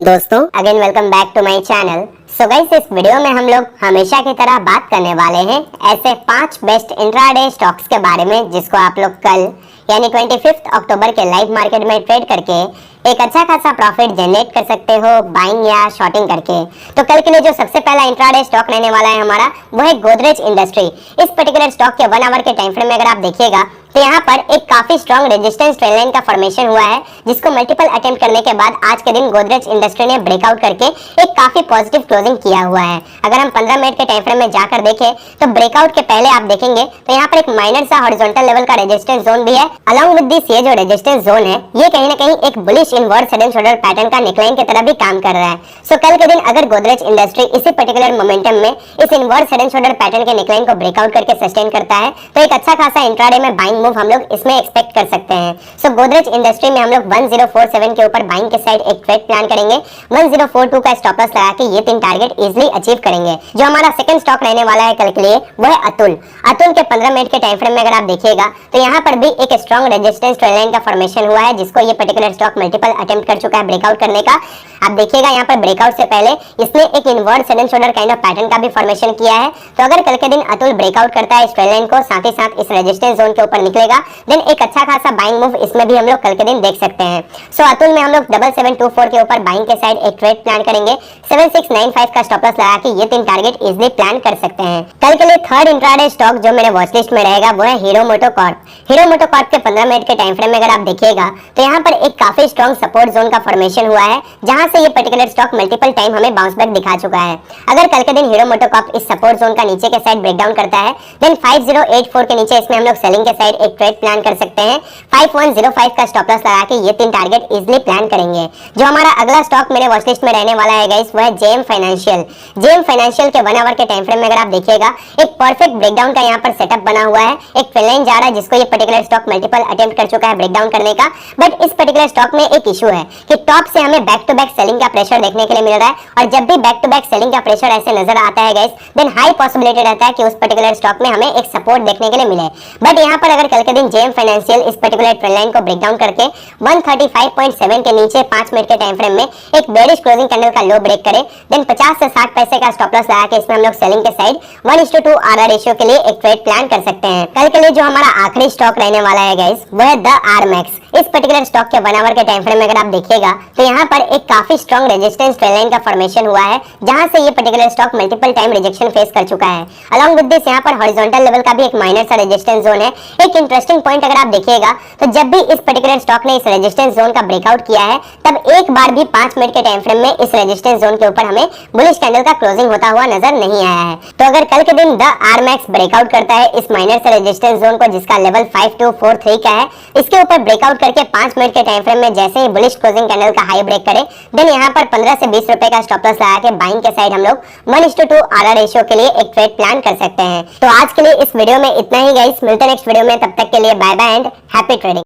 दोस्तों again welcome back to my channel. So guys, इस video में हम लोग हमेशा की तरह बात करने वाले हैं ऐसे 5 बेस्ट इंट्राडे स्टॉक्स के बारे में जिसको आप लोग कल यानी 25 अक्टूबर के लाइव मार्केट में ट्रेड करके एक अच्छा खासा प्रॉफिट जनरेट कर सकते हो बाइंग या शॉर्टिंग करके। तो कल के लिए जो सबसे पहला इंट्राडे स्टॉक रहने वाला है हमारा, वो है गोदरेज इंडस्ट्री। इस पर्टिकुलर स्टॉक के 1 आवर के टाइम फ्रेम में अगर आप देखिएगा तो यहाँ पर एक काफी स्ट्रॉन्ग रेजिस्टेंस ट्रेंड लाइन का फॉर्मेशन हुआ है, जिसको मल्टीपल अटेम्प्ट करने के बाद आज के दिन गोदरेज इंडस्ट्री ने ब्रेकआउट करके एक काफी पॉजिटिव क्लोजिंग किया हुआ है। अगर हम 15 मिनट के टाइम फ्रेम में जाकर देखें तो ब्रेकआउट के पहले आप देखेंगे तो यहाँ पर एक माइनर सा हॉरिजॉन्टल लेवल का रेजिस्टेंस जोन भी है। अलोंग विद दिस ये जो रेजिस्टेंस जोन है ये कहीं ना कहीं एक bullish invert head and shoulder pattern का नेकलाइन की तरह भी काम कर रहा है। सो कल के दिन अगर गोदरेज इंडस्ट्री इसी पर्टिकुलर मोमेंटम में इस invert head and shoulder pattern के नेकलाइन को ब्रेकआउट करके सस्टेन करता है तो एक अच्छा खासा इंट्राडे में बाइंग मूव हम लोग इसमें एक्सपेक्ट कर सकते हैं। सो गोदरेज इंडस्ट्री में हम लोग 1047 के ऊपर बाइंग के साइड एक ट्रेड प्लान करेंगे। 1042 का स्टॉप लॉस लगा के ये 3 टारगेट इजीली अचीव करेंगे। जो हमारा सेकंड स्टॉक रहने वाला है कल के लिए वो है अतुल। अतुल के 15 मिनट के टाइम फ्रेम में अगर आप देखिएगा तो यहाँ पर भी एक स्ट्रॉन्ग रेजिस्टेंस ट्रेंड लाइन का फॉर्मेशन हुआ है, जिसको ये पर्टिकुलर स्टॉक मल्टीपल अटेम्प्ट कर चुका है ब्रेकआउट करने का। आप देखिएगा यहाँ पर ब्रेकआउट से पहले इसने एक invert head and shoulder kind of pattern का भी फॉर्मेशन किया है। तो अगर कल के दिन अतुल ब्रेकआउट करता है इस ट्रेंड लाइन को, साथ ही साथ इस रेजिस्टेंस जोन के ऊपर निकलेगा, देन एक अच्छा खासा बाइंग मूव इसमें भी हम लोग कल के दिन देख सकते हैं। सो अतुल में हम लोग 7724 के ऊपर बाइंग के साइड एक ट्रेड प्लान करेंगे। 7695 का स्टॉप लॉस लगा के ये 3 टारगेट इजीली प्लान कर सकते हैं। कल के लिए थर्ड इंट्राडे स्टॉक जो मेरे वॉच लिस्ट में रहेगा वो है हीरो मोटोकॉर्प। हीरो मोटोकॉर्प के 15 मिनट के टाइम फ्रेम में अगर आप देखिएगा तो यहाँ पर एक काफी स्ट्रॉन्ग सपोर्ट जोन का फॉर्मेशन हुआ है, जहां से ये पर्टिकुलर स्टॉक मल्टीपल टाइम हमें बाउंस बैक दिखा चुका है। अगर कल के दिन हीरो मोटोकॉर्प इस सपोर्ट जोन का नीचे के साइड ब्रेकडाउन करता है देन 5084 के नीचे इसमें हम लोग सेलिंग के साइड एक ट्रेड प्लान कर सकते हैं। 5105 का स्टॉप लॉस लगा के ये 3 टारगेट इजीली प्लान करेंगे। जो हमारा अगला स्टॉक मेरे वॉच लिस्ट में रहने वाला है गाइस वो है जेएम फाइनेंशियल। जेएम फाइनेंशियल के 1 आवर के टाइम फ्रेम में अगर आप देखिएगा एक परफेक्ट ब्रेकडाउन का यहाँ पर सेटअप बना हुआ है। एक ट्रेंड लाइन जा रहा है जिसको ये पर्टिकुलर स्टॉक मल्टीपल अटेम्प्ट कर चुका है ब्रेकडाउन करने का। बट इस पर्टिकुलर स्टॉक में एक इशू है कि टॉप से हमें बैक टू बैक सेलिंग का प्रेशर देखने के लिए मिल रहा है, और जब भी बैक टू बैक सेलिंग का प्रेशर ऐसे नजर आता है गाइस देन हाई पॉसिबिलिटी रहता है कि उस पर्टिकुलर स्टॉक में हमें एक सपोर्ट देखने के लिए मिले। बट यहाँ पर अगर कल के दिन जेएम फाइनेंशियल इस पर्टिकुलर ट्रेंड लाइन को ब्रेकडाउन करके 135.7 के नीचे 5 मिनट के टाइम फ्रेम में एक बेरिश क्लोजिंग कैंडल का लो ब्रेक करे देन 50 से 60 पैसे का स्टॉप लॉस लगा के इसमें हम लोग सेलिंग के साइड 1:2 आरआर रेशियो के लिए एक ट्रेड प्लान कर सकते हैं। कल के लिए जो हमारा आखिरी स्टॉक रहने वाला है गाइस वो है द आरमैक्स। इस पर्टिकुलर स्टॉक के 1 आवर के टाइम फ्रेम में अगर आप देखिएगा तो यहाँ पर एक काफी स्ट्रॉन्ग रेजिस्टेंस ट्रेंड लाइन का फॉर्मेशन हुआ है, जहां से ये particular stock multiple time rejection face कर चुका है। अलोंग विद दिस यहाँ पर हॉरिजॉन्टल लेवल का भी एक माइनर सा रेजिस्टेंस जोन है। एक इंटरेस्टिंग पॉइंट अगर आप देखिएगा तो जब भी इस पर्टिकुलर स्टॉक ने इस रेजिस्टेंस जोन का ब्रेकआउट किया है तब एक बार भी 5 मिनट के टाइम फ्रेम में इस रेजिस्टेंस जोन के ऊपर हमें बुलिश कैंडल का क्लोजिंग होता हुआ नजर नहीं आया है। तो अगर कल के दिन द आरमैक्स ब्रेकआउट करता है इस माइनर से रेजिस्टेंस जोन को, जिसका लेवल 5243 का है, इसके ऊपर ब्रेकआउट करके 5 मिनट के टाइम फ्रेम में जैसे ही बुलिश क्लोजिंग कैंडल का हाई ब्रेक करे देन यहाँ पर 15 से 20 रुपए का स्टॉप लॉस लगा के बाइंग के साइड हम लोग 1:2 आरआर रेशियो के लिए एक ट्रेड प्लान कर सकते हैं। तो आज के लिए इस वीडियो में इतना ही गाइस, मिलते हैं नेक्स्ट वीडियो में, तब तक के लिए bye bye and happy trading.